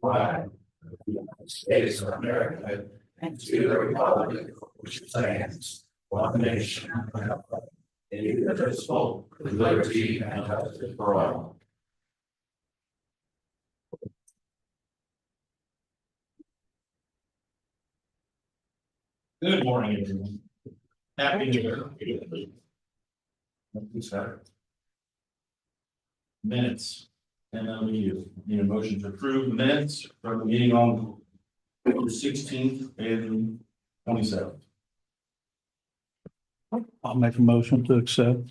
Flag of the United States of America and to the republic which stands one nation under God, indivisible, with liberty and justice for all. Good morning, everyone. Happy New Year. Minutes. And then we need a motion to approve the minutes from the meeting on the 16th and 27th. I'll make a motion to accept.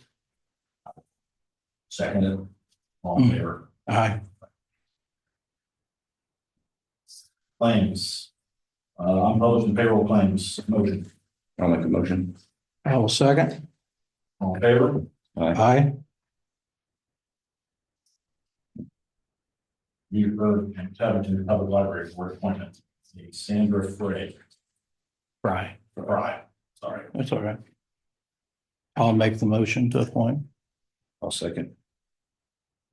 Seconded. All in favor? Aye. Claims. Unpublished and payroll claims. Motion. I'll make a motion. I will second. All in favor? Aye. Beaufort and Covington Public Library Board appointment. Sandra Frey. Right. Fry. Sorry. That's all right. I'll make the motion to appoint. I'll second.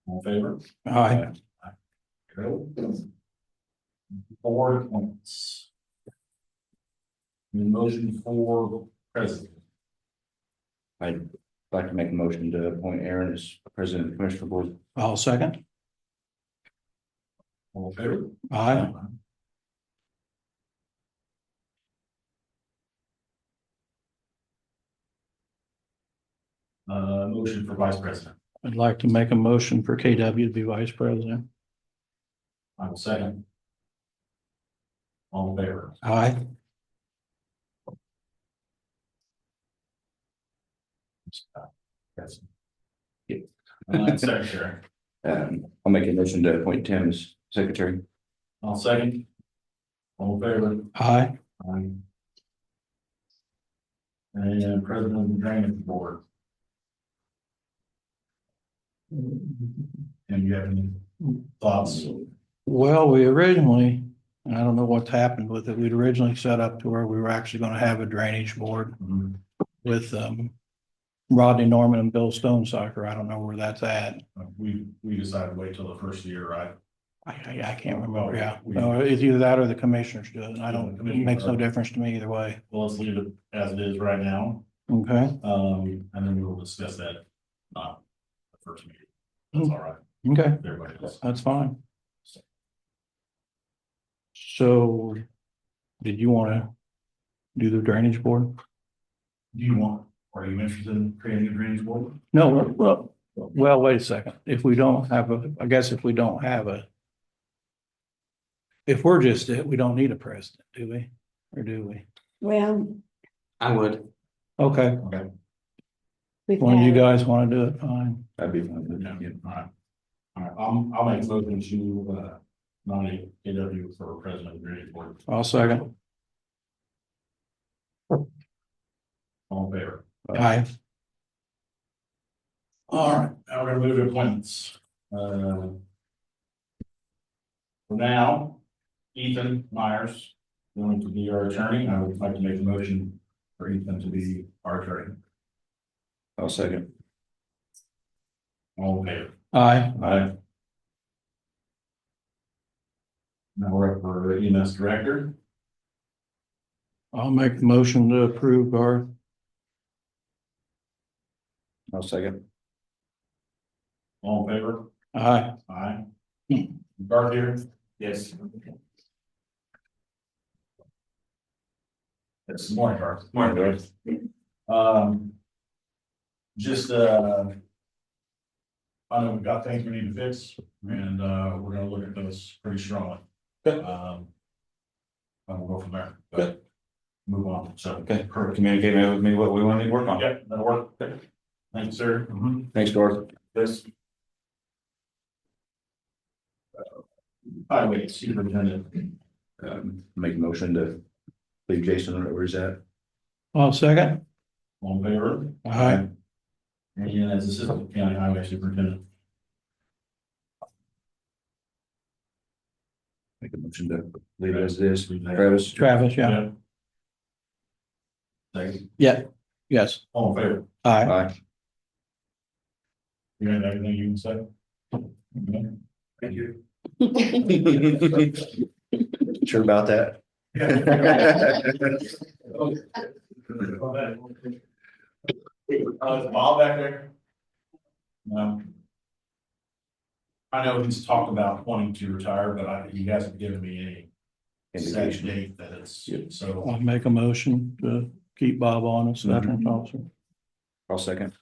All in favor? Aye. Board appointments. Need a motion for president. I'd like to make a motion to appoint Aaron as president of the Commissioner Board. I'll second. All in favor? Aye. Motion for vice president. I'd like to make a motion for KW to be vice president. I will second. All in favor? Aye. Yes. Yeah. Secretary. I'll make a motion to appoint Tim as secretary. I'll second. All in favor? Aye. Aye. And president of the drainage board. And you have any thoughts? Well, we originally, and I don't know what's happened with it, we'd originally set up to where we were actually going to have a drainage board with Rodney Norman and Bill Stonesucker. I don't know where that's at. We decided to wait till the first year, right? I can't remember. Yeah, no, it's either that or the commissioners do it. I don't, it makes no difference to me either way. Well, let's leave it as it is right now. Okay. And then we will discuss that, not the first meeting. That's all right. Okay, Everybody else. that's fine. So did you want to do the drainage board? Do you want, are you interested in creating a drainage board? No, well, wait a second. If we don't have I guess if we don't have if we're just it, we don't need a president, do we? Or do we? Well, I would. Okay, Okay. we've one of you had, guys want to do it, fine. That'd be fine. Yeah, all right. All right, I'll make a motion to nominate KW for president of the drainage board. I'll second. All in favor? Aye. All right, now we're gonna move to appointments. For now, Ethan Myers going to be our attorney. I would like to make a motion for Ethan to be our attorney. I'll second. All in favor? Aye. Aye. Now we're up for EMS director. I'll make the motion to approve our, I'll second. All in favor? aye. Aye. Garth here? Yes. It's morning, Garth. Morning, Garth. Just, I know we've got things we need to fix, and, we're gonna look at those pretty strongly. And we'll go from there. Good. Move on, so. Okay, communicate with me what we want to work on. Yeah, that'll work. Thank you, sir. Thanks, Garth. This. Highway superintendent. Make a motion to leave Jason where he's at. I'll second. All in favor? Aye. And as assistant county highway superintendent. Make a motion to leave it as it is. Travis? Travis, yeah. Second. Yeah, yes. All in favor? Aye. Aye. You got everything you can say? Okay. Thank you. Sure about that? Is Bob back there? No. I know he's talked about wanting to retire, but you guys have given me a set Indication. date that it's, Yep. so. I'll make a motion to keep Bob on as veterans officer. I'll second.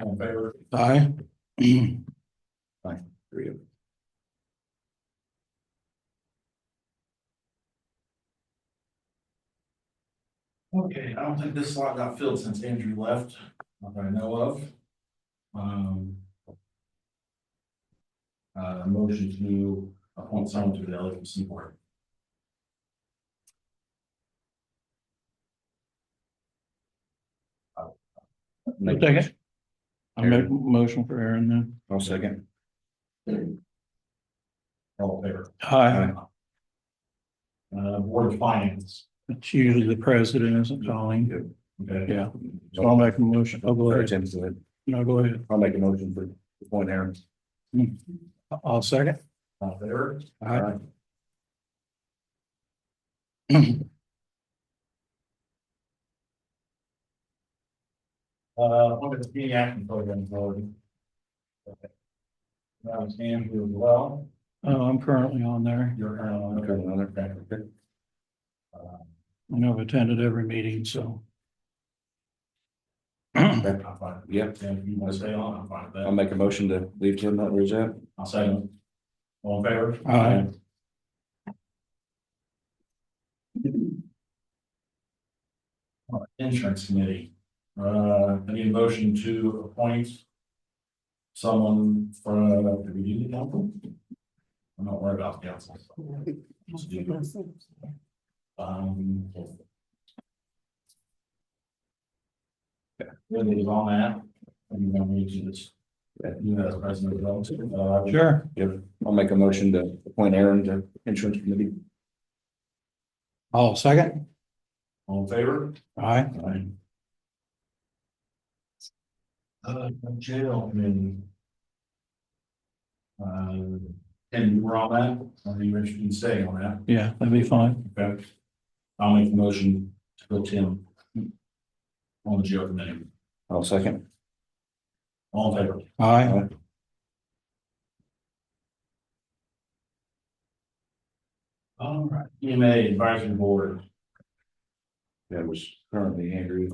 All in favor? Aye. Three of them. Okay, I don't think this slot got filled since Andrew left, not that I know of. Motion to appoint someone to the LFC board. Make- Second. I'll make a motion for Aaron then. I'll second. All in favor? Aye. Board of Finance. It's usually the president, isn't calling. Okay. Yeah, so I'll make a motion. Oh, go Sorry, ahead. Tim, go ahead. No, go ahead. I'll make a motion for appoint Aaron. I'll second. All in favor? Aye. Under the community action program authority. Okay. That was Andrew as well. Oh, I'm currently on there. You're currently on. Okay, on there. Okay. I know I've attended every meeting, so. I'm fine. Yeah, Tim, if you want to stay on, I'm fine with I'll that. make a motion to leave Tim, that where's that? I'll second. All in favor? Aye. All right, Insurance committee. I need a motion to appoint someone for, do we do the council? I'm not worried about the council. Just do, Wendy's on that. And you're gonna need to just, you as president of the council. Sure. Yep, I'll make a motion to appoint Aaron to insurance committee. I'll second. All in favor? Aye. Aye. Jail committee. And you were on that, are you interested in staying on that? Yeah, that'd be fine. Okay. I'll make the motion to put Tim on the jail committee. I'll second. All in favor? Aye. All right. EMA advisory board, That was currently Andrew.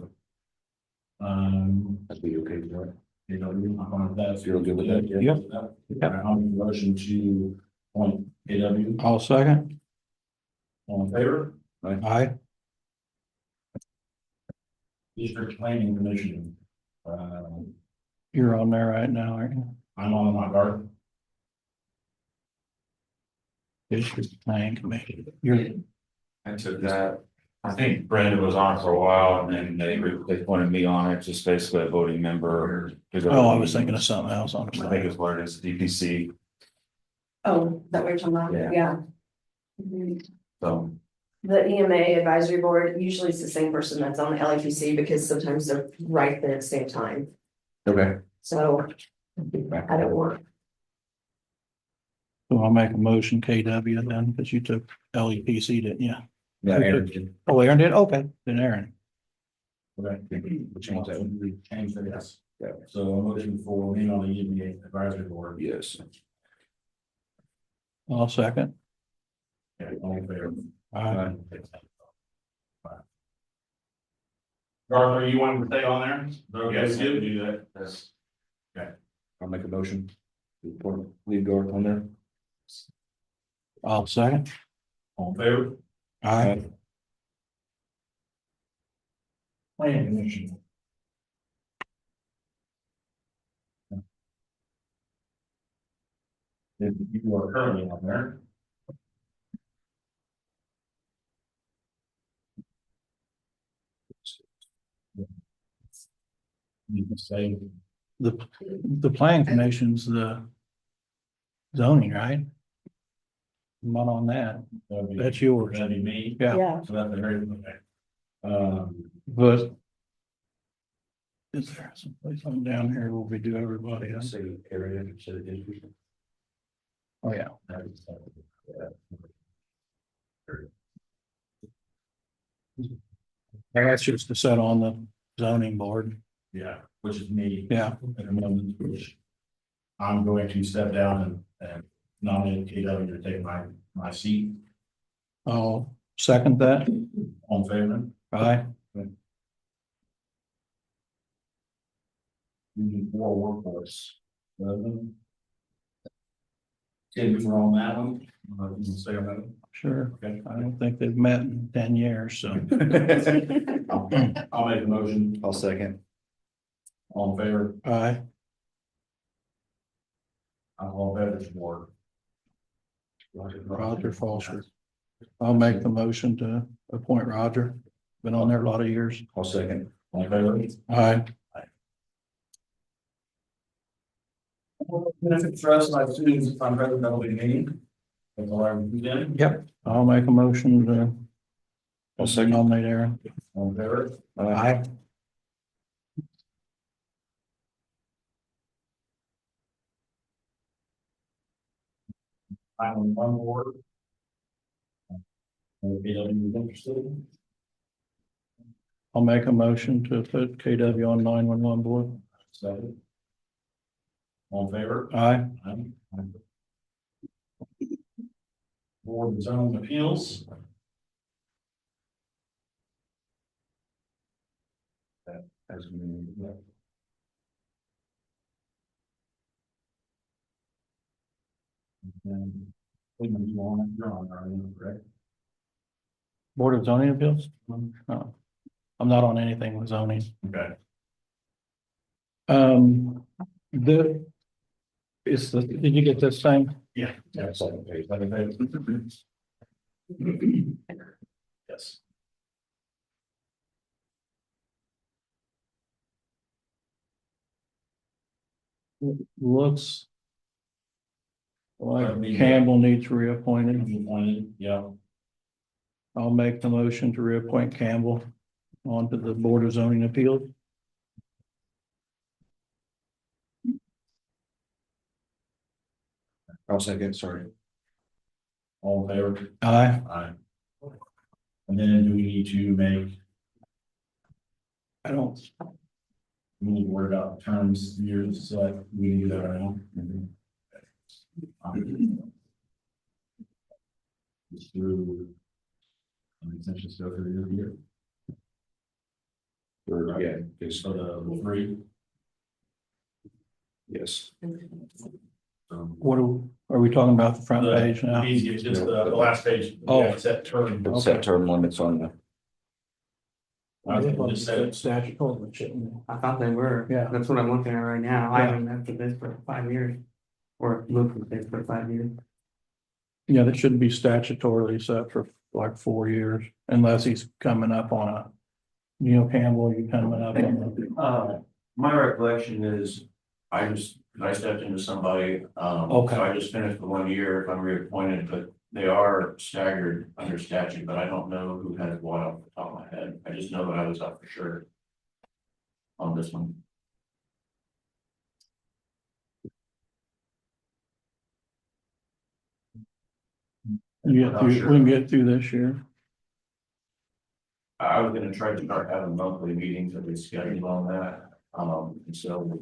That'd be okay with that. you know, I'm on that. You're good with that, yeah? Yep. Yep. I'll make the motion to appoint AW, I'll second. all in favor? Aye. District Planning Commission. You're on there right now, aren't you? I'm on my guard. District Planning Commission. You're, I took that. I think Brenda was on it for a while and then they appointed me on it, just basically a voting member. oh, I was thinking of something else on I think the. it's what it is, DPC, Oh, that we're talking about, Yeah. yeah. Mhm. so. The EMA advisory board, usually it's the same person that's on the LAPC because sometimes they're right there at the same time. Okay. So I don't want, So I'll make a motion KW then, because you took LEPC, didn't you? Yeah, Aaron did. Oh, Aaron did? Okay, then Aaron. Okay. Which one's that one? We changed it, yes. Yeah. So a motion for me on the EMA advisory board. Yes. I'll second. Okay, all in favor? Aye. Arthur, you want to stay on there? Is that okay with you to do that? Yes. I'll make a motion to appoint, leave Garth on there. I'll second. All in favor? Aye. Planning Commission. If you are currently on there. You can say, The planning commission's the zoning, right? I'm not on that. That'd be- That's yours. That'd be me. Yeah, Yeah, So that's very, okay. but is there some place on down here where we do everybody else? Say area, say the district. Oh, yeah. That's just to set on the zoning board. Yeah, which is me. Yeah, At the moment, which I'm going to step down and nominate KW to take my seat I'll second that. on favor. Aye. Region 4 workforce. Did we on that one? You can say on that one? Sure. Okay. I don't think they've met in 10 years, so. I'll make a motion. I'll second. All in favor, Aye. alcohol beverage board. Roger Foster. I'll make the motion to appoint Roger. Been on there a lot of years. I'll second. All in favor? Aye. Benefit trust, my students, if I'm present, that'll be me. That's all I do then. Yep. I'll make a motion I'll to second. nominate Aaron. All in favor? Aye. I'm on one board. KW is interested. I'll make a motion to put KW on 911 board. Second. All in favor? Aye. Board of Zoning Appeals. As we- And you on, you're on, are you, correct? Board of Zoning Appeals? No. I'm not on anything with zoning. Okay. Did you get this thing? Yeah. Second page. Yes. Looks like Campbell needs reappointed. Appointed, yeah. I'll make the motion to reappoint Campbell onto the Board of Zoning Appeals. I'll second, sorry. All in favor? Aye. Aye. And then do we need to make, I don't, we need to worry about terms, years, so like we can do that right now? Just through. Essentially still through the year. Yeah, just, So the three. yes. what are we talking about the front page now? Easy, just the last page. Oh. Yeah, set term. We'll set term limits on the, I think we'll just say Statutory. I thought they were. Yeah. That's what I'm looking at right now. I Yeah. haven't after this for 5 years. Or looked at this for 5 years. Yeah, that shouldn't be statutorily set for like 4 years unless he's coming up on a. Neil Campbell, you coming up on My recollection is, I stepped into somebody, Okay. so I just finished the 1 year if I'm reappointed, but they are staggered under statute, but I don't know who has what off the top of my head. I just know that I was up for sure on this one. we can get through this year. I was gonna try to start having monthly meetings that we schedule on that, and so,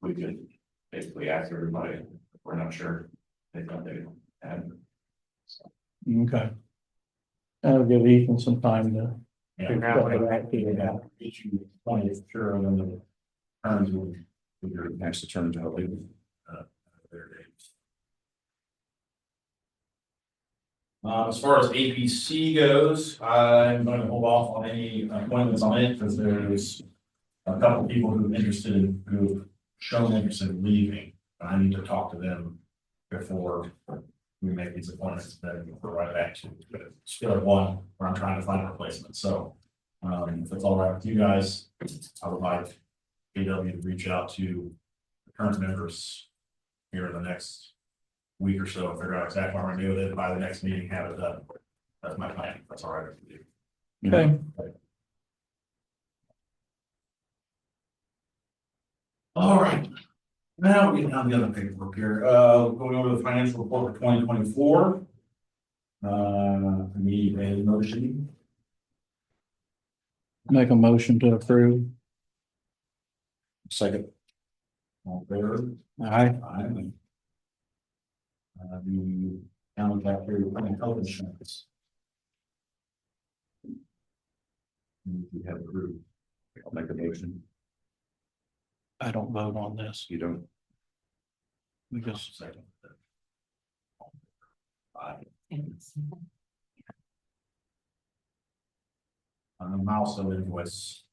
we could basically ask everybody, if we're not sure, they thought they had. Okay. That'll give Ethan some time to. Yeah. Figure out what Yeah, get you appointed for sure, and then the terms will. next the term to leave. Their dates. As far as APC goes, I'm going to hold off on any appointments on it because there's a couple people who are interested in, who've shown interest in leaving. I need to talk to them before we make these appointments, then we'll go right back to, but still at one where I'm trying to find a replacement. So if it's all right with you guys, I would like KW to reach out to the current members here in the next week or so, figure out exactly what I'm gonna do with it, by the next meeting, have it done. That's my plan, that's all right with you. Okay, All right. Now we get down to the other paperwork here, going over the financial report for 2024. I need a motion. make a motion to approve. Second. All in favor? Aye. Aye. The county factor and health insurance. We have approved. I'll make a motion. I don't vote on this You don't. because Second. Also invoice.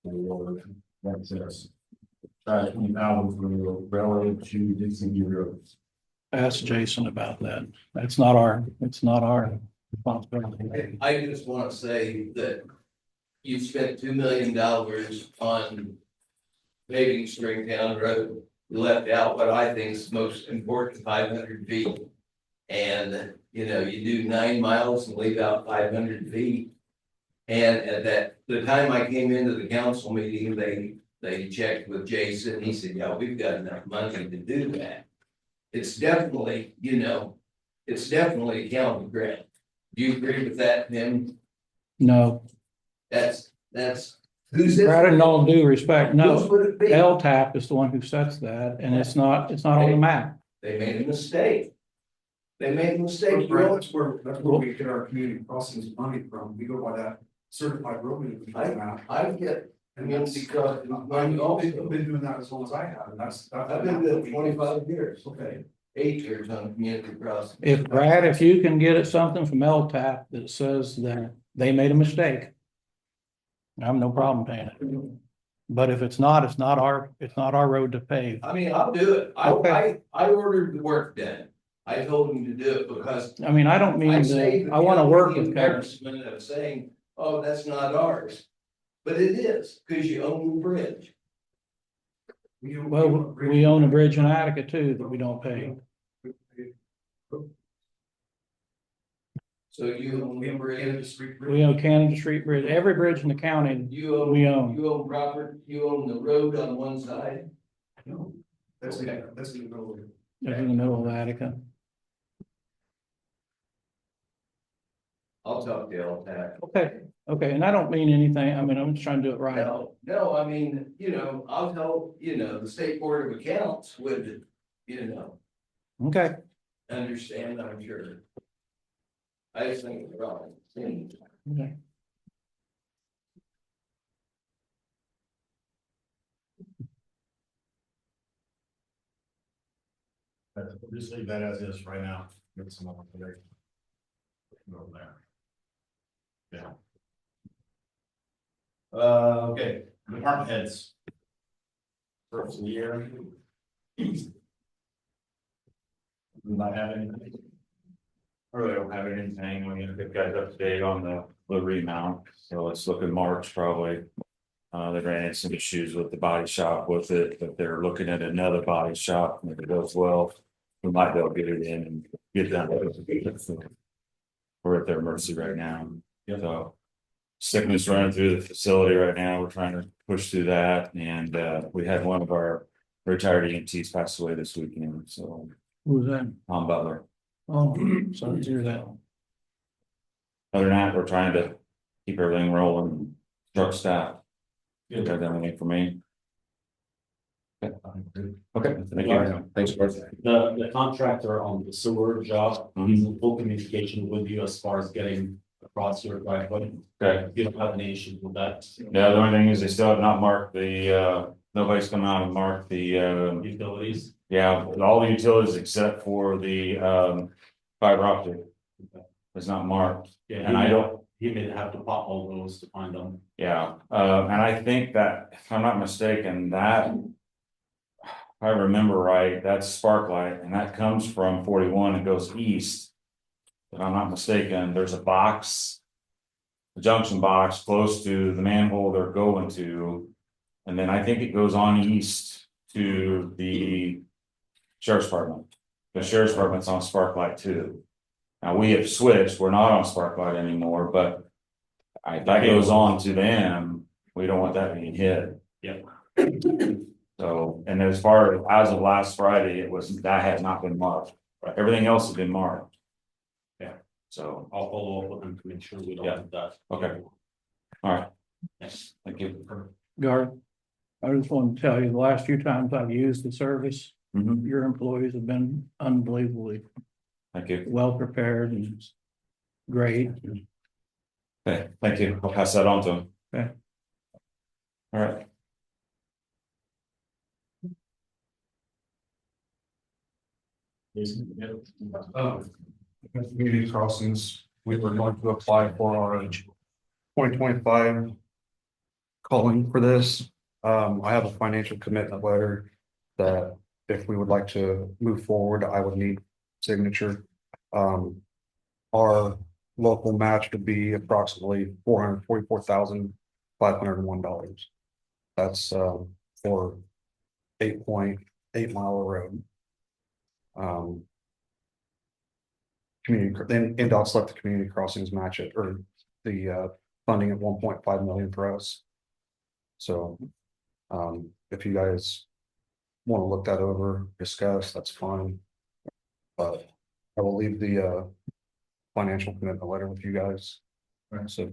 For, that's this. 20,000 for railroad to Dixie roads. ask Jason about that. It's not our responsibility. I just want to say that you spent $2 million on paving Stringtown Road. You left out what I think is most important, 500 feet. And, you know, you do 9 miles and leave out 500 feet. And at the time I came into the council meeting, they checked with Jason. He said, yeah, we've got enough money to do that. It's definitely, you know, it's definitely a county grant. Do you agree with that, Tim? No, That's, who's this? Brad, in all due respect, Whose no. would it be? LTAP is the one who sets that, and it's not on the map. They made a mistake. They made a mistake. Brad, that's where we get our community crossings money from, we go by that certified road map. I get, And that's, because I've always been doing that as long as I have, and that's. I've been doing it 25 years, Okay. 8 years on community crossing. If Brad, if you can get it something from LTAP that says that they made a mistake, I have no problem paying it. But if it's not our road to pave. I mean, I'll do it. Okay. I ordered the work done. I told him to do it because I mean, I don't I mean saved to, the I want to county work the with Kevin. embarrassment of saying, oh, that's not ours. But it is, because you own the bridge. Well, we own a bridge in Attica too that we don't pay. So you own the bridge. We own Canada Street Bridge, every bridge in the county we own. You own property, you own the road on one side. No, that's in the middle of it. It's in the middle of Attica. I'll talk to LTAC. Okay, and I don't mean anything, I mean, I'm just trying to do it right. No, I mean, you know, I'll tell, you know, the state board of accounts would, you know, Okay, understand, I'm sure. I just think it's wrong. okay. Just leave that as is right now. Get some more today. Go there. Yeah. Okay, department heads. First of the year. Do not have anything. I really don't have anything, we get guys up to date on the remount, so it's looking March probably. They ran into some issues with the body shop with it, but they're looking at another body shop, and if it goes well. We might be able to get it in and get done. We're at their mercy right now, so. Sickness running through the facility right now, we're trying to push through that, and we had one of our retired EMTs pass away this weekend, so. Who was that? Tom Butler. Oh, sorry to hear that. Other than that, we're trying to keep everything rolling, truck staff. Got everything for me. Okay, thank you. Thanks, Bart. The contractor on the sewer job, he's in full communication with you as far as getting across your driveway. Okay, You don't have any issues with that. yeah, the only thing is they still have not marked the, nobody's come out and marked the, Utilities. yeah, all the utilities except for the, fiber optic. It's not marked, Yeah, and I don't, he may have to pop all those to find them. yeah, and I think that, if I'm not mistaken, that. If I remember right, that's Sparklight, and that comes from 41 and goes east. If I'm not mistaken, there's a box. A junction box close to the manhole they're going to. And then I think it goes on east to the sheriff's department. The sheriff's department's on Sparklight too. Now, we have switched, we're not on Sparklight anymore, but that goes on to them, we don't want that being hit. Yep. So, and as far as of last Friday, that has not been marked, everything else has been marked. Yeah. So, I'll follow up with them to make sure we don't Yeah. have that. okay, all right, Yes. thank you. Garth, I just want to tell you, the last few times I've used the service, Mhm, your employees have been unbelievably thank you, well prepared and great. okay, thank you, I'll pass that on to him. Okay. All right. Community crossings, we were going to apply for our 2025 calling for this. I have a financial commitment letter that if we would like to move forward, I would need signature. Our local match would be approximately $444,501. That's for 8.8 mile of road. Community, then NDOT let the community crossings match it, or the funding at 1.5 million for us. So, if you guys want to look that over, discuss, that's fine. But I will leave the financial commitment letter with you guys. So,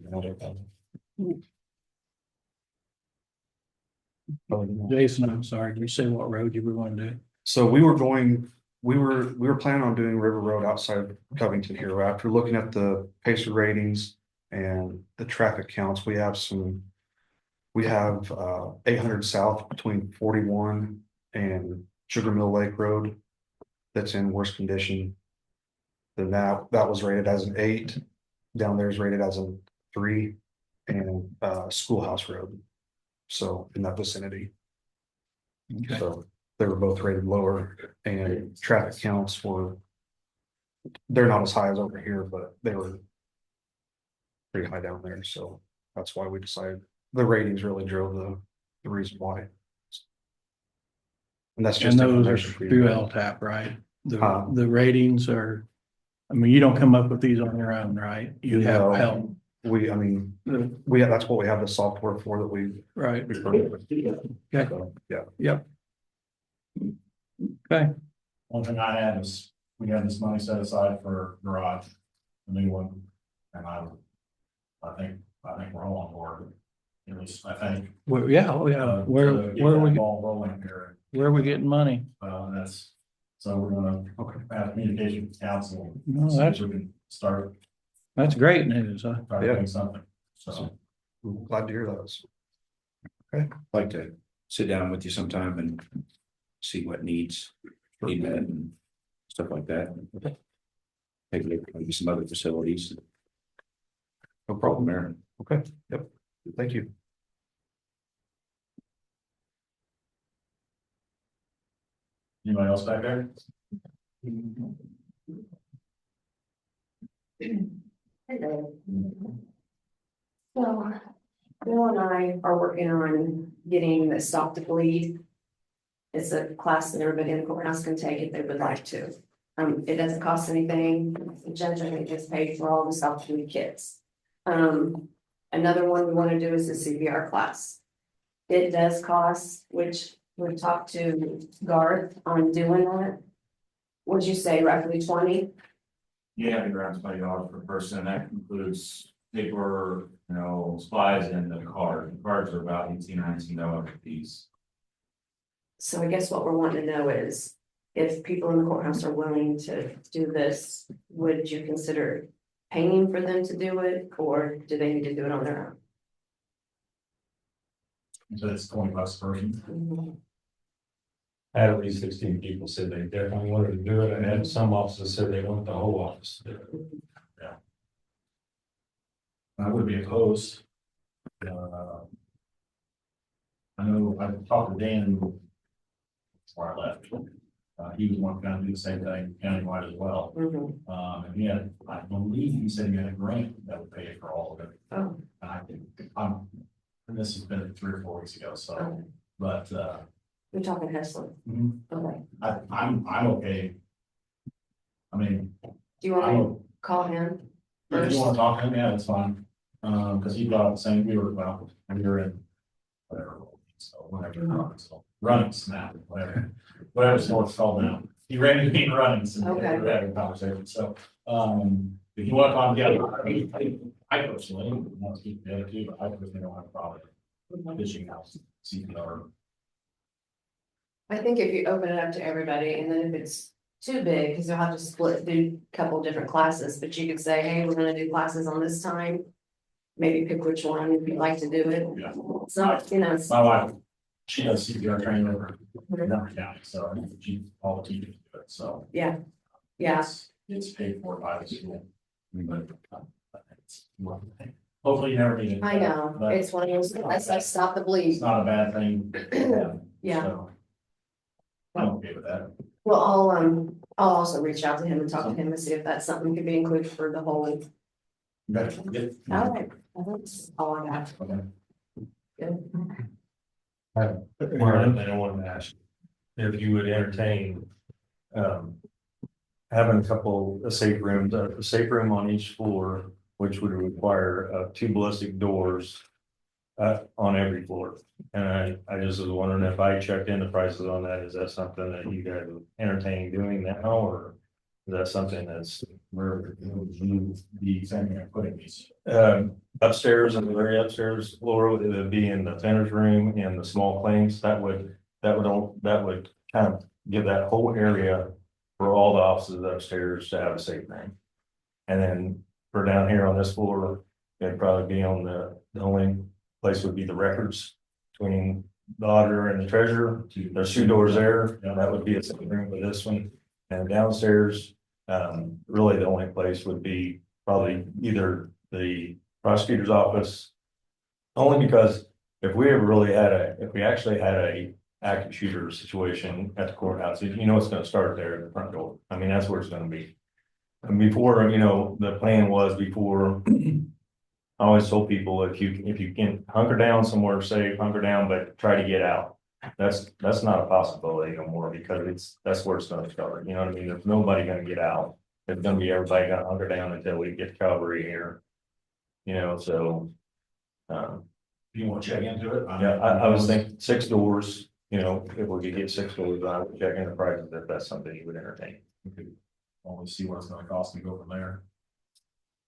Jason, I'm sorry, did you say what road you were going to do? so we were planning on doing River Road outside of Covington here. After looking at the Pacer ratings and the traffic counts, we have 800 south between 41 and Sugar Mill Lake Road that's in worse condition. Then that was rated as an 8. Down there is rated as a 3, and Schoolhouse Road. So in that vicinity. Okay. So they were both rated lower, and traffic counts they're not as high as over here, but they were pretty high down there. So that's why we decided the ratings really drove the reason why. And that's just And those are information for you. through LTAP, right? Um, The ratings are, I mean, you don't come up with these on your own, right? You have No. help, That's what we have the software for that we. right? Okay. So, yeah. Yep. Okay, One thing I had is, we have this money set aside for garage, a new one, and I think we're all on board. At least, I think. well, yeah, oh yeah, where to get are that we, ball rolling here, where are we getting money? so we're gonna have communication with council. No, see if that's- we can start That's great news, huh? doing something, so. I'm glad to hear that. I'd like to sit down with you sometime and see what needs need met and stuff like that. Take a look at maybe some other facilities. No problem there. Okay, yep, thank you. Anybody else back there? Hello. So, Bill and I are working on getting the Stop the Bleed. It's a class that everybody in the courthouse can take if they would like to. It doesn't cost anything. The judge, I think, gets paid for all the Stop the Bleed kits. Another one we want to do is the CPR class. It does cost, which we talked to Garth on doing that. Would you say roughly 20? Yeah, around $20 per person, that includes paper, supplies and the card. The cards are about $18-19 a piece. So I guess what we're wanting to know is, if people in the courthouse are willing to do this, would you consider paying for them to do it, or do they need to do it on their So it's $20 per person. own? I had at least 16 people said they definitely wanted to do it, and then some officers said they want the whole office to do it. Yeah. I would be opposed. I know I talked to Dan before I left. He was one kind of do the same thing countywide as well. Mhm. And he had, I believe he said he had a grant that would pay for all of it. Oh, And I think, and this has been 3 or 4 weeks ago, so, okay. but, We're talking Hessler. mhm. Okay. I'm okay I mean, Do you want me to call him? if you wanna talk to him, yeah, that's fine. Cause he brought up the same, we were in. Whatever, so whatever, so running snap, whatever it's called now. He ran into me running, so we Okay. were having a conversation, so, if you wanna talk together, I personally, want to keep the other two, but I personally don't have a problem. Fishing house, CPR. I think if you open it up to everybody, and then if it's too big, because you'll have to split, do a couple different classes, but you could say, hey, we're gonna do classes on this time. Maybe pick which one if you'd like to do it. Yeah. It's not, you know, it's- My wife, she does CPR training over in Montgomery County, so she, all the teachers do it, so. yeah, It's paid for by the school. But, it's one thing. Hopefully you never need it. I know, but it's one of those, I stop the It's bleed, not a bad thing. yeah. So, I'm okay with that. Well, I'll also reach out to him and talk to him and see if that's something that could be included for the whole. Better, good. All right, that's all I got. Okay. Good. One other thing I wanted to ask, if you would entertain, having a safe rooms, a safe room on each floor, which would require, 2 ballistic doors. On every floor, and I just was wondering if I checked in the prices on that, is that something that you guys would entertain doing now, or? Is that something that's, Where you be sending and putting these. upstairs and the very upstairs floor, it would be in the tennis room and the small claims, that would kind of give that whole area for all the offices upstairs to have a safe room. And then for down here on this floor, it'd probably be on the only place would be the records between the auditor and the treasurer. There's 2 doors there, and that would be a safe room for this one. And downstairs, really the only place would be probably either the prosecutor's office. Only because if we actually had a active shooter situation at the courthouse, you know, it's gonna start there at the front door. I mean, that's where it's gonna be. And before, you know, the plan was before, I always told people, if you can hunker down somewhere safe, hunker down, but try to get out. That's not a possibility no more, because that's where it's gonna start, you know what I mean? There's nobody gonna get out. It's gonna be everybody gonna hunker down until we get cavalry here. You know, so. You want to check into it? Yeah, I was thinking 6 doors, you know, if we could get 6 doors, I would check in the prices if that's something you would entertain. We could always see what it's gonna cost and go from there.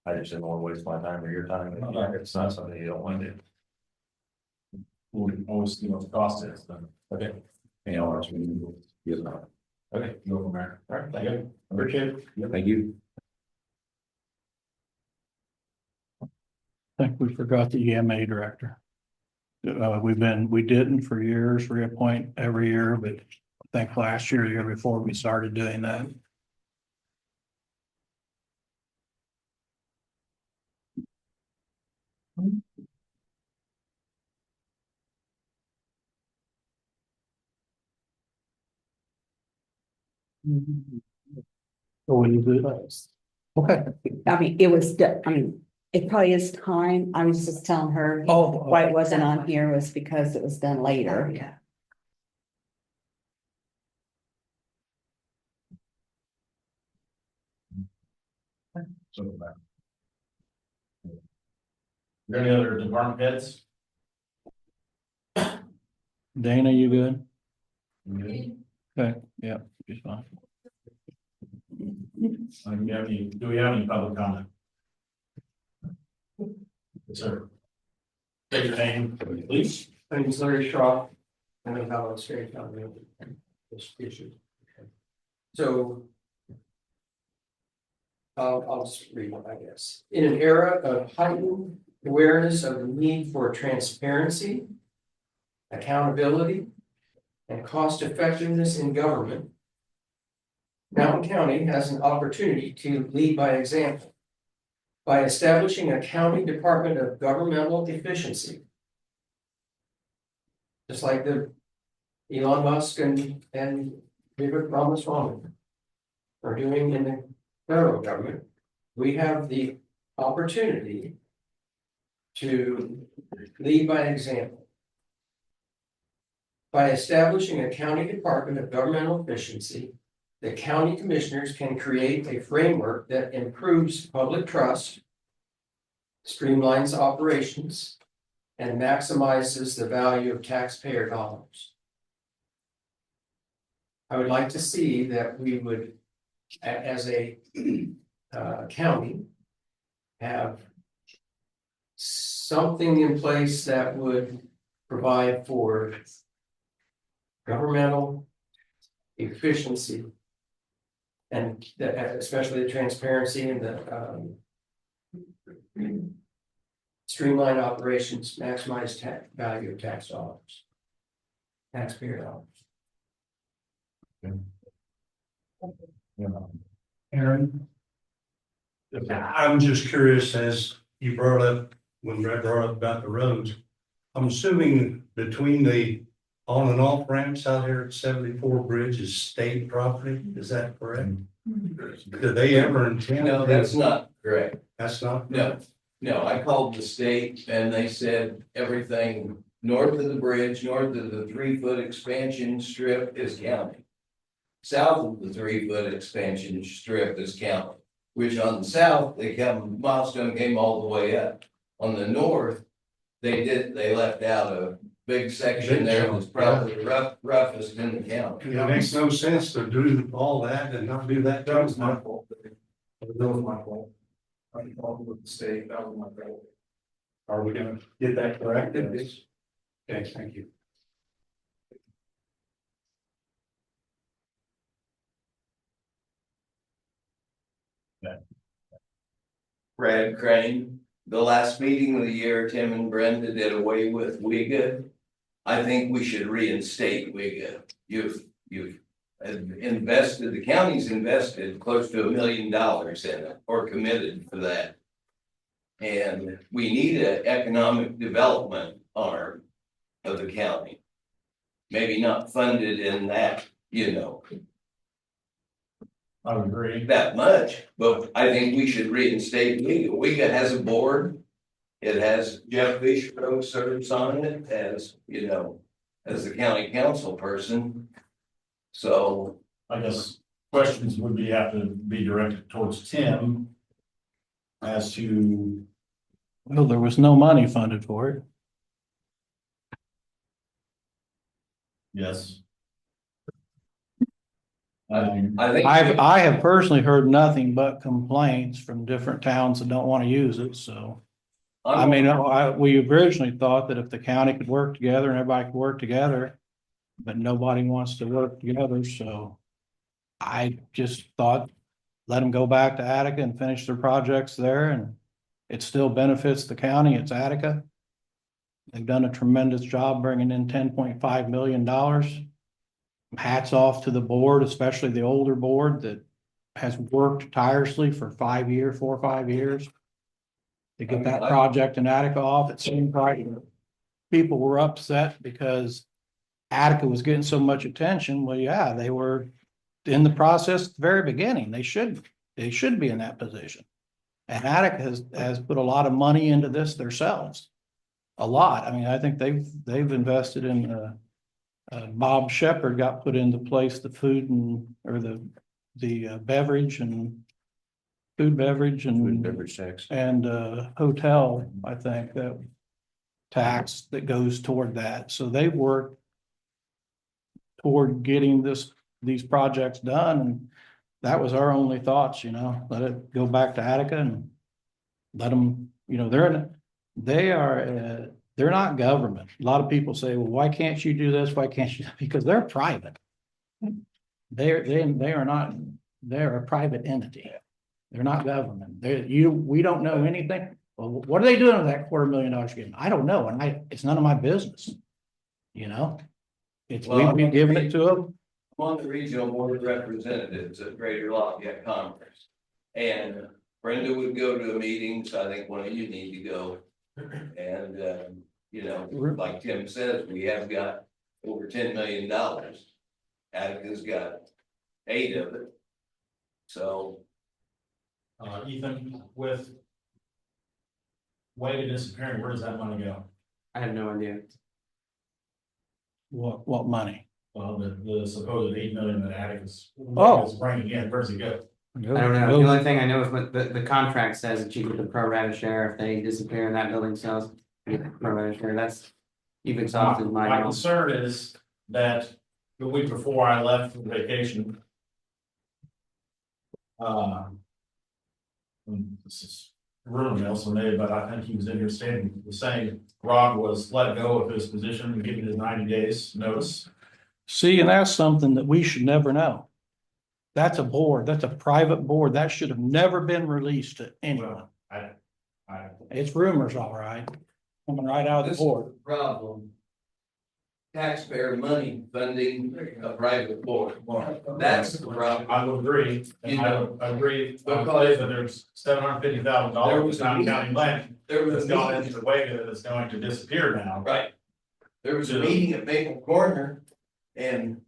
I just didn't want to waste my time or your time. It's not something you don't want to do. We'll always see what the cost is, then Okay, Any hours we need, yes, no. okay, go from there. all right, thank you. Appreciate it. Thank you. I think we forgot the EMA director. We didn't for years reappoint every year, but I think last year, the year before, we started doing that. So we do that. Okay. I mean, it probably is time. I was just telling her Oh. why it wasn't on here was because it was done later. Yeah. So back. There any other department heads? Dana, you good? Do Okay, yeah, she's fine. do we have any public comment? Yes, sir. State your name, please. My name is Larry Shaw. I'm in Howard State County. This issue. So. I'll just read it, I guess. In an era of heightened awareness of the need for transparency, accountability, and cost effectiveness in government, Mountain County has an opportunity to lead by example by establishing a county department of governmental efficiency. Just like the Elon Musk and David Ramaswamy are doing in the federal government, we have the opportunity to lead by example by establishing a county department of governmental efficiency the county commissioners can create a framework that improves public trust, streamlines operations, and maximizes the value of taxpayer dollars. I would like to see that we would, as a county, have something in place that would provide for governmental efficiency and especially the transparency and the streamlined operations, maximize value of tax dollars, taxpayer dollars. Aaron? I'm just curious, as you brought up, when Brett brought up about the roads, I'm assuming between the on and off ramps out here at 74 Bridge is state property, is that correct? Did they ever intend? No, that's not correct. That's not? No, no, I called the state and they said everything north of the bridge, north of the 3-foot expansion strip is county. South of the 3-foot expansion strip is county, which on the south, Milestone came all the way up. On the north, they left out a big section there that was probably the roughest in the county. It makes no sense to do all that and not do that. That was my fault. That was my fault. I called with the state, that was my fault. Are we gonna get that corrected? Okay, thank you. Brad Crane, the last meeting of the year, Tim and Brenda did away with WIGA. I think we should reinstate WIGA. You've invested, the county's invested close to $1 million in it or committed for that. And we need an economic development arm of the county. Maybe not funded in that, I would agree. that much, but I think we should reinstate WIGA. WIGA has a board. It has Jeff Fisher serves on it as, as the county council person. So I guess questions would have to be directed towards Tim as to, Well, there was no money funded for it. yes. I think. I have personally heard nothing but complaints from different towns that don't want to use it, so. I mean, we originally thought that if the county could work together and everybody could work together, but nobody wants to work together, so. I just thought, let them go back to Attica and finish their projects there, and it still benefits the county, it's Attica. They've done a tremendous job bringing in $10.5 million. Hats off to the board, especially the older board that has worked tirelessly for 4 or 5 years. To get that project in Attica off, it seemed like people were upset because Attica was getting so much attention. Well, yeah, they were in the process at the very beginning. They should be in that position. And Attica has put a lot of money into this themselves. A lot. I mean, I think they've invested in Bob Shepherd got put into place the food or the beverage and food beverage tax. and hotel, I think, that tax that goes toward that. So they work toward getting these projects done, and that was our only thoughts, let it go back to Attica and let them, they're not government. A lot of people say, well, why can't you do this? Why can't you? Because they're private. They're a private entity. They're not government. We don't know anything. Well, what are they doing with that $250,000 given? I don't know. And it's none of my business. We've been giving it to them. I'm on the regional board of representatives at Greater Lafayette Conference. And Brenda would go to a meeting, so I think one of you need to go. And, like Tim says, we have got over $10 million. Attica's got 8 of it. So. Ethan, with Wade disappearing, where does that money go? I have no idea. What money? Well, the supposed 8 million that Atticus Oh. is bringing in, where's it go? I don't know, the only thing I know is what the contract says that you get the pro rata share if they disappear and that building sells. You get the pro rata share, that's, you've exhausted My my. concern is that the week before I left for vacation. This is rumor mill, so maybe, but I think he was in here saying, Rod was let go of his position and given his 90 days notice. See, and that's something that we should never know. That's a board, that's a private board, that should have never been released to anyone. I, It's rumors, all right, coming right out of This the is board. the problem. Taxpayer money funding a private board. That's the problem. I would agree, and I would agree, but there's $750,000 There in was a town meeting. county land There that's was a gone meeting, into the way that's going to disappear now. right. There was a meeting at Maple Corner and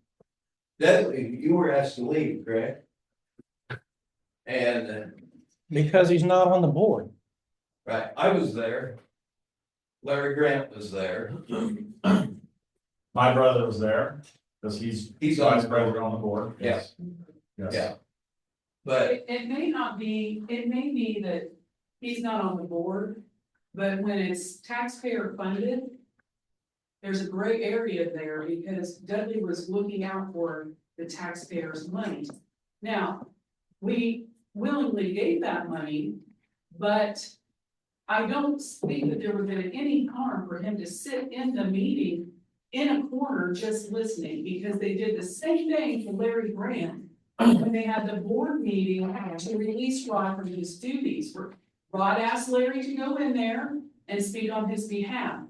Dudley, you were asked to leave, correct? And, Because he's not on the board. right, I was there. Larry Grant was there. My brother was there, because he's He's on vice the board. president on the board. Yes. Yeah. Yes. But It may not be, it may be that he's not on the board, but when it's taxpayer funded. There's a gray area there because Dudley was looking out for the taxpayers' money. Now, we willingly gave that money, but I don't think that there would have been any harm for him to sit in the meeting in a corner just listening, because they did the same thing to Larry Grant when they had the board meeting to release Rod from his duties. Rod asked Larry to go in there and speak on his behalf.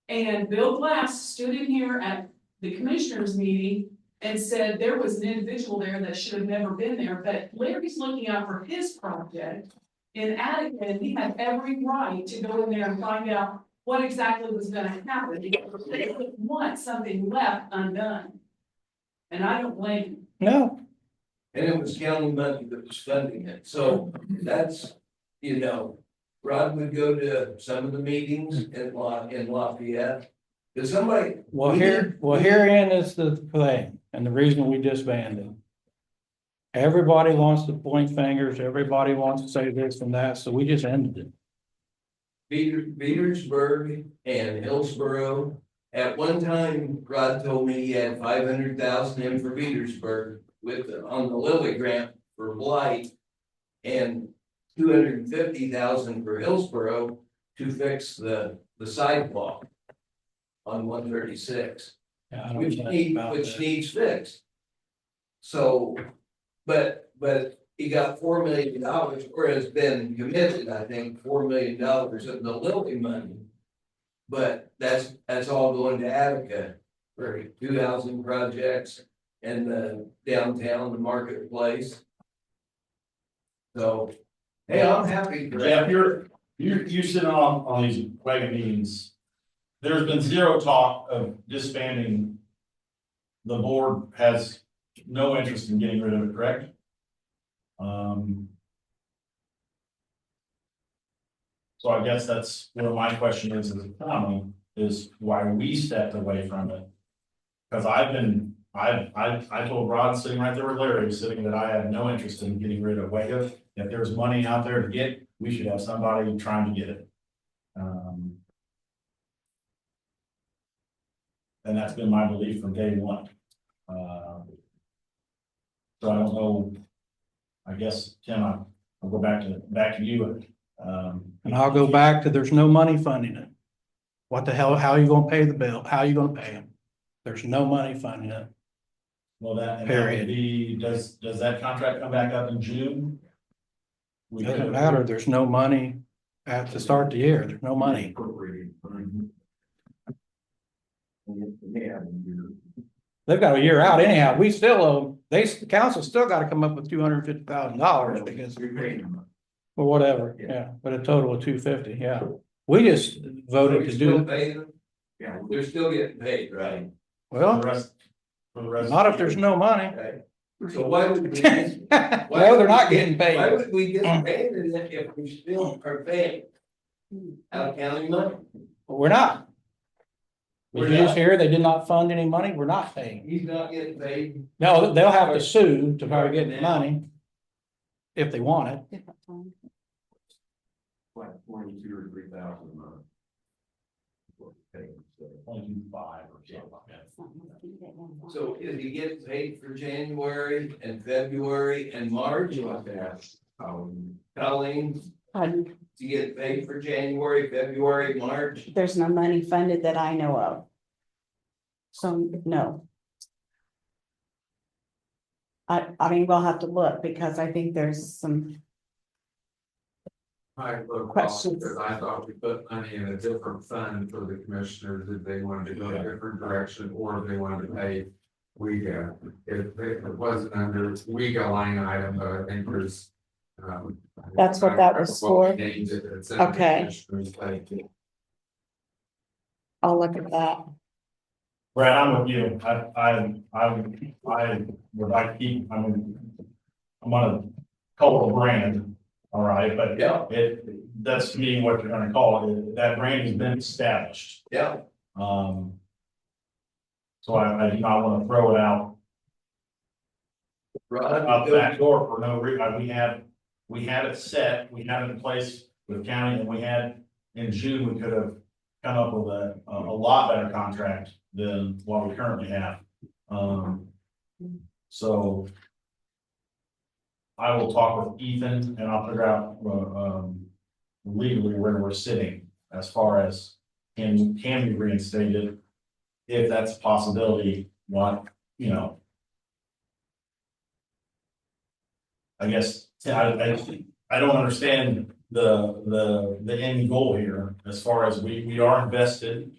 And Bill Glass stood in here at the commissioners meeting and said there was an individual there that should have never been there, but Larry's looking out for his project in Attica, and he had every right to go in there and find out what exactly was gonna happen, because they didn't want something left undone. And I don't blame him. No, and it was county money that was funding it, so that's, you know. Rod would go to some of the meetings in Lafayette. Does somebody? well, herein is the thing, and the reason we disbanded. Everybody wants to point fingers, everybody wants to say this and that, so we just ended it. Petersburg and Hillsborough, at one time, Rod told me he had 500,000 in for Petersburg on the Lilly grant for blight. And 250,000 for Hillsborough to fix the sidewalk on 136, Yeah, I don't which know about that. needs fixed. So, but he got $4 million, or has been committed, I think, $4 million of the Lilly money. But that's all going to Attica for 2 housing projects and the downtown, the marketplace. So, hey, I'm happy for Jeff, that. you sit on these wagon meetings. There's been zero talk of disbanding. The board has no interest in getting rid of it, correct? So I guess that's where my question is a county, is why we stepped away from it. Cause I told Rod sitting right there with Larry, sitting that I have no interest in getting rid of Waco. If there's money out there to get, we should have somebody trying to get it. And that's been my belief from day one. So I don't know. I guess, Tim, I'll go back to you. And I'll go back to there's no money funding it. What the hell, how are you gonna pay the bill? How are you gonna pay them? There's no money funding it. Well, that would Period. be, does that contract come back up in June? We Doesn't could- matter, there's no money at the start of the year, there's no money. They've got a year out anyhow, we still owe, the council still gotta come up with $250,000 because. Or whatever, yeah, but a total of 250, yeah. We just voted to Still do, pay them? Yeah, they're still getting paid, right? For well, the rest. For the rest. not of if the there's year. no money. Okay. So why would we? No, they're not getting paid. Why would we disband it if we still are paying? Out of county money? We're not. Did you just hear they did not fund any money? We're not paying. He's not getting paid. No, they'll have to sue to try to get the money. If they want it. Different time. Like 22 or 3,000 a month. 22.5 or something like that. So is he getting paid for January and February and March? Colleen, Pardon? do you get paid for January, February, March? There's no money funded that I know of. So, no. I mean, we'll have to look because I think there's some, I look, Questions? because I thought we put money in a different fund for the commissioners if they wanted to go a different direction or if they wanted to pay WEGA. If it wasn't under WEGA line item, but I think there's. That's what that was for? What names it, it's in the Okay. commissioners' pay. I'll look at that. Brad, I'm with you. I would like to keep, I mean, I'm on a couple brand, all right, but Yeah. that's to me what you're gonna call it. That brand has been established. Yeah. So I do not wanna throw it out out the back door for no reason. We had it set, we had it in place with county, and we had, in June, we could have come up with a lot better contract than what we currently have. So I will talk with Ethan and I'll figure out, legally where we're sitting as far as can be reinstated. If that's a possibility, what, you know. I guess, I don't understand the end goal here, as far as we are invested.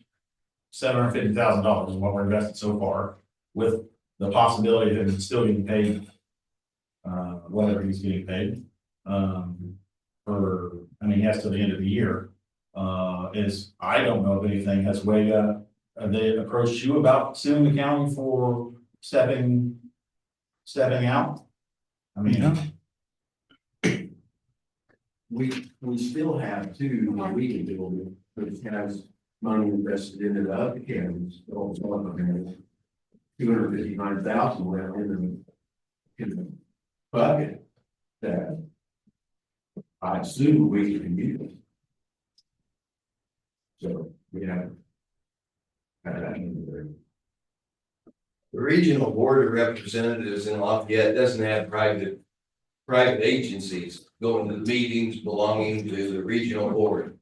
$750,000 is what we're invested so far, with the possibility that it's still getting paid. Whatever he's getting paid, he has till the end of the year. I don't know if anything has have they approached you about suing the county for stepping out? I mean, We still have two that we can deal with, which has money invested into the other counties, also $259,000 left in the bucket that I assume we can use. So we have. The Regional Board of Representatives in Lafayette doesn't have private agencies going to the meetings belonging to the regional board.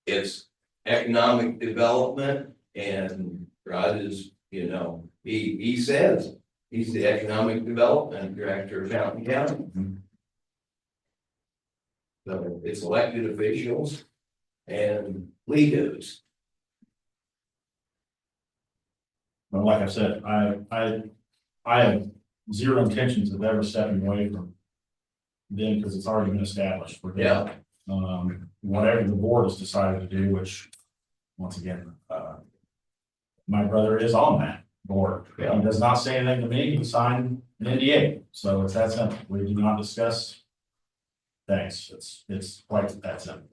It's economic development, and Rod is, he says he's the economic development director of Fountain County. So it's elected officials and leaders. but like I said, I have zero intentions of ever stepping away from them, because it's already been established. Yeah. Whatever the board has decided to do, which, once again, my brother is on that board. He does not say anything to me, he signed an NDA, so it's that simple. We do not discuss things. It's quite that simple.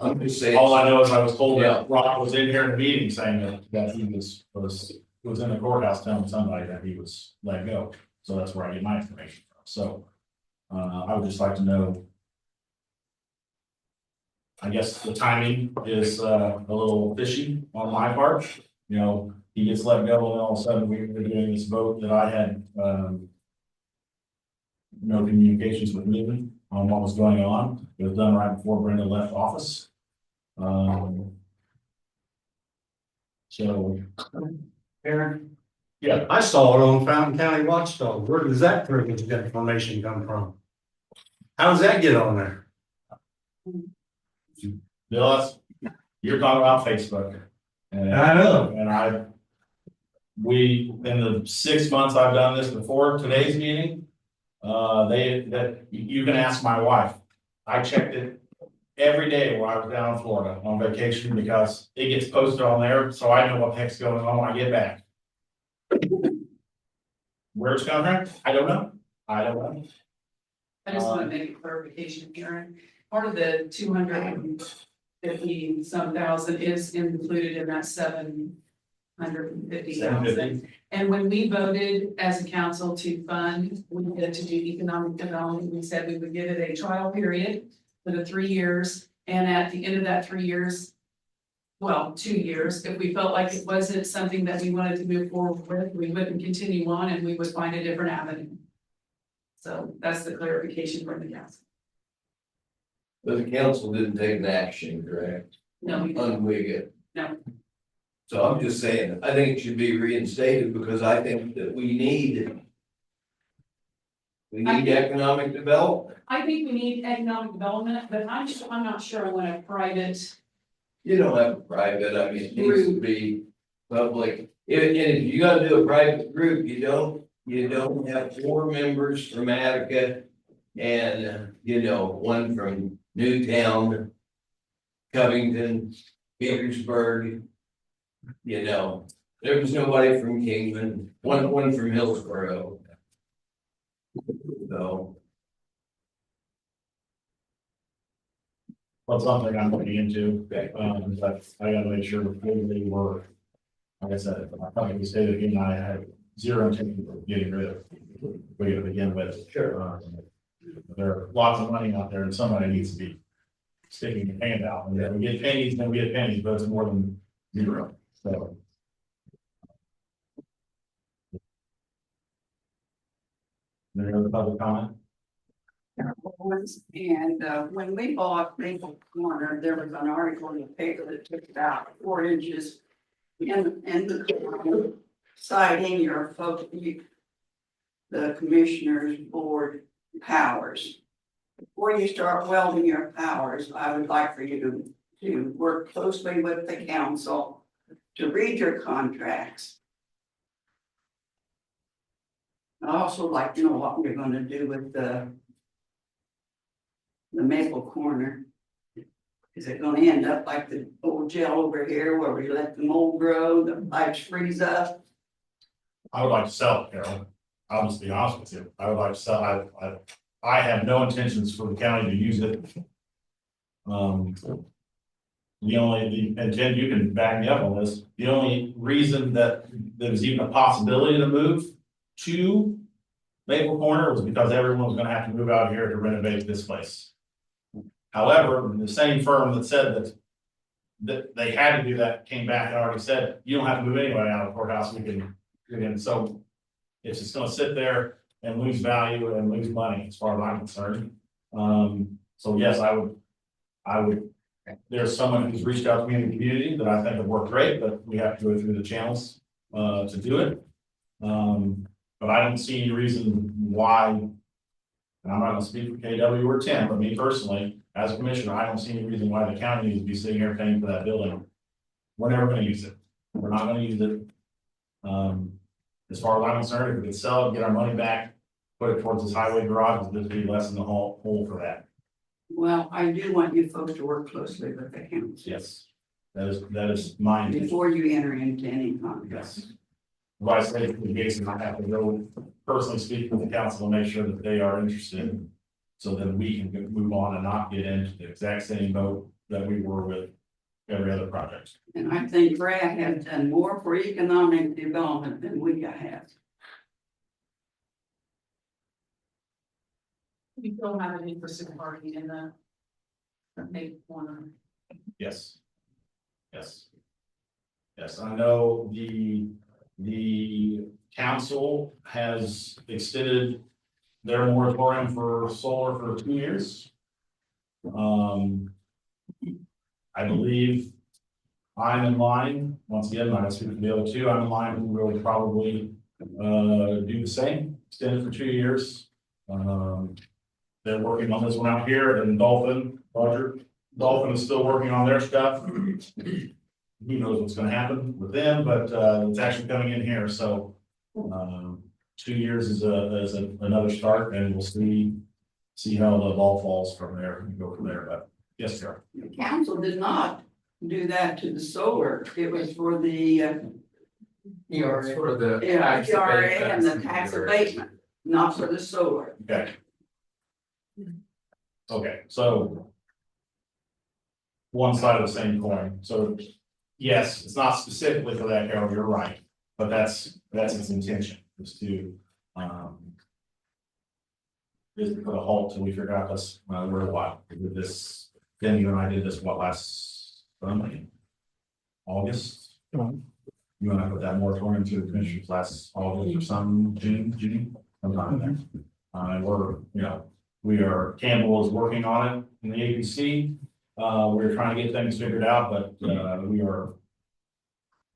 I'm just saying. All I know is I was told that Rock was in here in the meeting saying that he was in the courthouse telling somebody that he was let go. So that's where I get my information from. So I would just like to know. I guess the timing is a little fishy on my part. He gets let go and all of a sudden we're doing this vote that I had no communications with me on what was going on. It was done right before Brenda left office. So, Aaron, yeah, I saw it on Fountain County Watchdog. Where does that privileged information come from? How does that get on there? Bill, you're talking about Facebook. And I know. And in the 6 months I've done this before today's meeting, you can ask my wife. I checked it every day while I was down in Florida on vacation, because it gets posted on there, so I know what the heck's going on when I get back. Where it's coming from, I don't know. I just want to make a clarification, Karen. Part of the 50-some thousand is included in that 750,000. 750. And when we voted as a council to fund, we had to do economic development, we said we would give it a trial period for the 3 years, and at the end of that 3 years, well, 2 years, if we felt like it wasn't something that we wanted to move forward with, we wouldn't continue on and we would find a different avenue. So that's the clarification from the council. But the council didn't take an action, correct? No, we didn't. Unwig it. No. So I'm just saying, I think it should be reinstated because I think that we need economic development. I think we need economic development, but I'm not sure I want a private. You don't have a private, I mean, it needs to be public. If you gotta do a private group, you don't have 4 members from Attica and, one from Newtown, Covington, Petersburg. There was nobody from Kingman, one from Hillsborough. So. Well, something I'm looking into, but I gotta make sure they were. Like I said, I thought we stated again, I had zero intention of getting rid of. We to begin with. Sure. There are lots of money out there and somebody needs to be sticking a hand out. And if we get pennies, then we get pennies, but it's more than zero, so. Any other public comment? And when we bought Maple Corner, there was an article in the paper that took about 4 inches in the corner, citing your folks, the commissioners board powers. Before you start welding your powers, I would like for you to work closely with the council to read your contracts. I'd also like to know what you're gonna do with the Maple Corner. Is it gonna end up like the old jail over here where we let the mold grow, the pipes freeze up? I would like to sell it, Carol. I'll just be honest with you. I would like to sell, I have no intentions for the county to use it. And Jen, you can back me up on this, the only reason that there was even a possibility to move to Maple Corner was because everyone was gonna have to move out here to renovate this place. However, the same firm that said that they had to do that came back and already said, you don't have to move anybody out of the courthouse, we can, so it's just gonna sit there and lose value and lose money as far as I'm concerned. So yes, I would, there's someone who's reached out to me in the community that I think have worked great, but we have to go through the channels to do it. But I don't see any reason why, and I'm not gonna speak for KW or Tim, but me personally, as a commissioner, I don't see any reason why the county needs to be sitting here paying for that building. We're never gonna use it. We're not gonna use it. As far as I'm concerned, if we could sell it, get our money back, put it towards this highway garage, this would be less than the hole for that. Well, I do want you folks to work closely with the council. Yes. That is mine. Before you enter into any contracts. Yes. Vice President Gates, I have to go personally speak with the council to make sure that they are interested. So that we can move on and not get into the exact same boat that we were with every other project. And I think Brad has done more for economic development than we have. We still have an interested party in the Maple Corner. Yes. Yes. Yes, I know the council has extended their moratorium for solar for 2 years. I believe I'm in line, once again, I'm speaking to the other two, I'm in line, we will probably do the same, extend it for 2 years. They're working on this one out here, and Dolphin is still working on their stuff. Who knows what's gonna happen with them, but it's actually coming in here, so 2 years is another start, and we'll see how the ball falls from there and go from there. But yes, sir. The council did not do that to the solar. It was for the For the. ERA and the tax abatement, not for the solar. Okay. Okay, so one side of the same coin, so. Yes, it's not specifically for that, Carol, you're right, but that's its intention, is to, is to put a halt till we figure out this, we're a while, we did this, then you and I did this, what, last, August? You and I put that moratorium to the commissioners last August or some, June, sometime there. And we're, you know, Campbell is working on it in the APC. We're trying to get things figured out, but,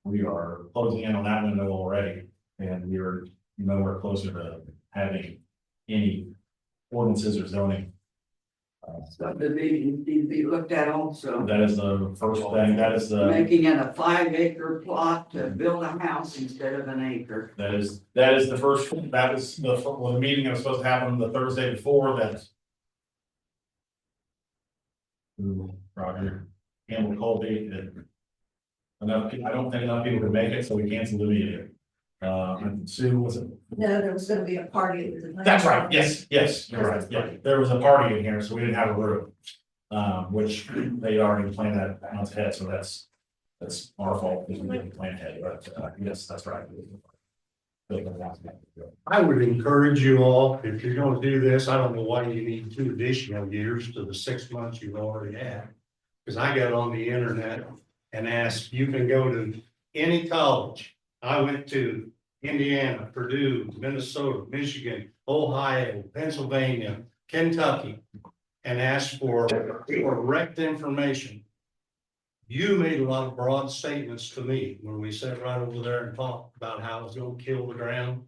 we are closing in on that window already, and we're nowhere closer to having any ordinances or zoning. Subdivision need to be looked at also, That is the first thing, that is the. making it a 5-acre plot to build a house instead of an acre. That is the first, that was the meeting that was supposed to happen the Thursday before that. Roger, Campbell Colby, enough, I don't think enough people could make it, so we canceled the meeting. And Sue, was it? No, there was gonna be a party. That's right, yes, you're right, yeah, there was a party in here, so we didn't have a room. Which they already planned that months ahead, so that's our fault, because we didn't plan ahead, but, yes, that's right. I would encourage you all, if you're gonna do this, I don't know why you need 2 additional years to the 6 months you've already had. Cause I got on the internet and asked, you can go to any college. I went to Indiana, Purdue, Minnesota, Michigan, Ohio, Pennsylvania, Kentucky, and asked for correct information. You made a lot of broad statements to me when we sat right over there and talked about how it was gonna kill the ground,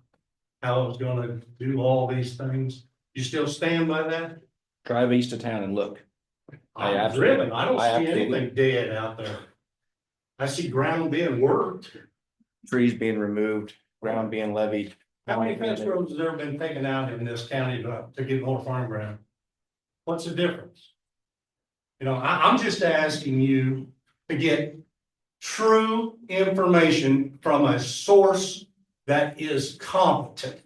how it was gonna do all these things. You still stand by that? Drive east of town and look. I'm driven. I don't see anything dead out there. I see ground being worked. Trees being removed, ground being levied. How many fence roads has there been taken out in this county to get more farm ground? What's the difference? You know, I'm just asking you to get true information from a source that is competent.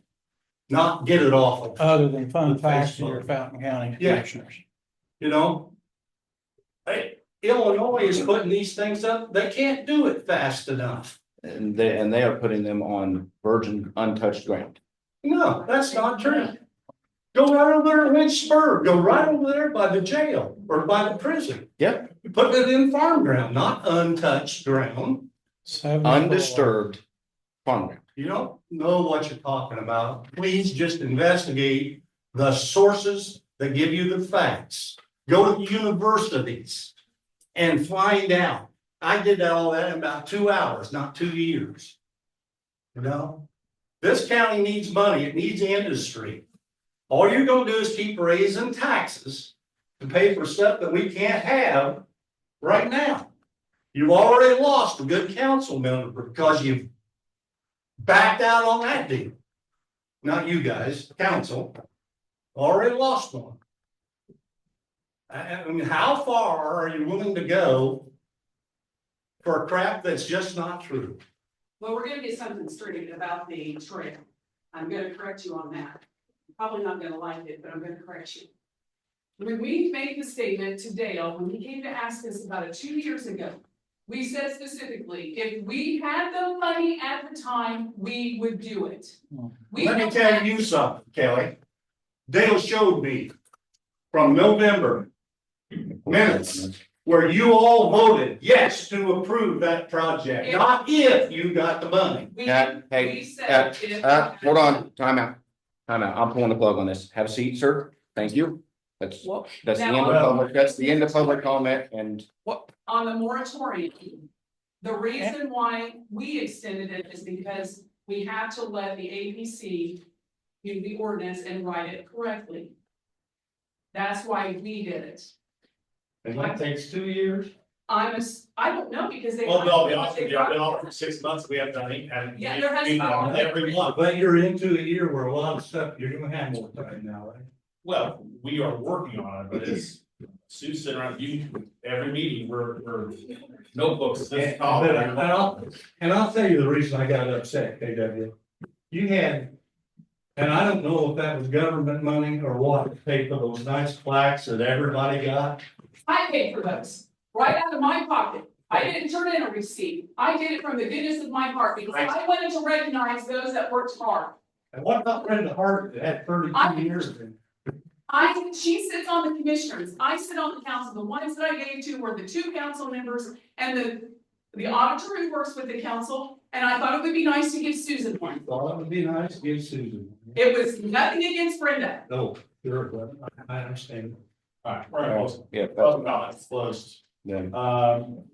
Not get it off of. Other than fun facts for your Fountain County Yeah. commissioners. You know? Hey, Illinois is putting these things up. They can't do it fast enough. And they are putting them on virgin untouched ground. No, that's not true. Go right over there in Lynchburg, go right over there by the jail or by the prison. Yep. Put it in farm ground, not untouched ground. Undisturbed farm ground. You don't know what you're talking about. Please just investigate the sources that give you the facts. Go to universities and find out. I did all that in about 2 hours, not 2 years. You know, this county needs money. It needs industry. All you're gonna do is keep raising taxes to pay for stuff that we can't have right now. You've already lost a good council member because you've backed out on that deal. Not you guys, council, already lost one. I mean, how far are you willing to go for crap that's just not true? Well, we're gonna get something straight about the trail. I'm gonna correct you on that. Probably not gonna like it, but I'm gonna correct you. When we made the statement to Dale, when he came to ask us about it 2 years ago, we said specifically, if we had the money at the time, we would do it. Let me tell you something, Kelly. Dale showed me from November minutes where you all voted yes to approve that project, not if you got the money. Hold on, time out. I'm pulling the plug on this. Have a seat, sir. Thank you. That's the end of public comment and. On the moratorium, the reason why we extended it is because we had to let the APC do the ordinance and write it correctly. That's why we did it. And that takes 2 years? I don't know, because they. Well, no, I'll be honest with you, I've been on for 6 months, we haven't done any, and. Yeah, there has been. Every month. But you're into a year where a lot of stuff, you're gonna have more time now, right? Well, we are working on it, but it's, Sue's sitting around, every meeting, we're notebooks. And I'll tell you the reason I got upset, KW. You had, and I don't know if that was government money or what, to pay for those nice plaques that everybody got. I paid for those. right out of my pocket. I didn't turn in a receipt. I did it from the goodness of my heart because I wanted to recognize those that worked hard. And what about Brenda Hart that had 32 years of it? She sits on the commissioners. I sit on the council. The ones that I gave to were the 2 council members and the auditor who works with the council. And I thought it would be nice to give Susan one. Thought it would be nice to give Susan. It was nothing against Brenda. No, sure, but I understand. All right, right, Yeah. public comments closed. Then,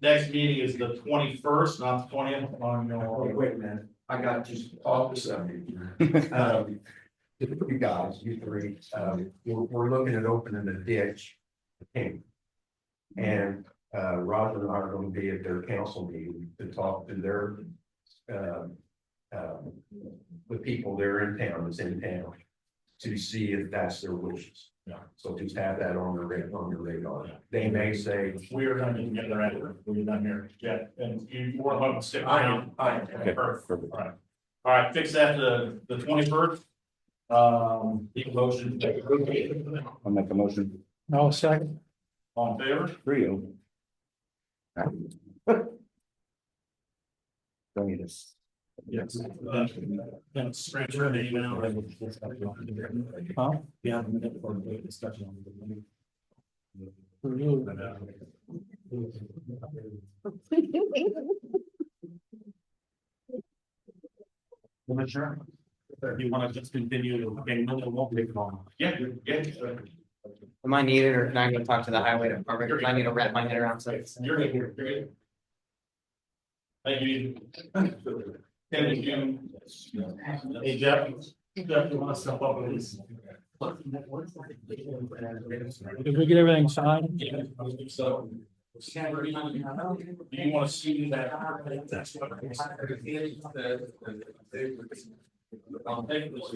Next meeting is the 21st, not the 20th on your. Wait a minute, I got just off the subject. You guys, you three, we're looking at opening the ditch. And Roger and I are gonna be at their council meeting to talk to their the people there in town, that's in town, to see if that's their wishes. Yeah. So just have that on your radar. They may say, We are gonna get there after, we're done here, yeah, and you more than welcome to stick I around. am, I am. Okay, perfect, all right. All right, fix that to the 21st. Need a motion. I'll make a motion. No, second. On favor? 3-0. Don't need this. Yes. Then scratch your email. Huh? Yeah, a minute for the discussion on Sure. You wanna just continue, okay, no, it won't take long. Yeah, yeah. Am I needed or can I go talk to the highway department? Because I need to wrap my head around something. You're good, you're good. Thank you. Thank you. Hey, Jeff, you wanna step up with this? Did we get everything signed? Yeah, so. Do you wanna see that? That's what. I'll take this.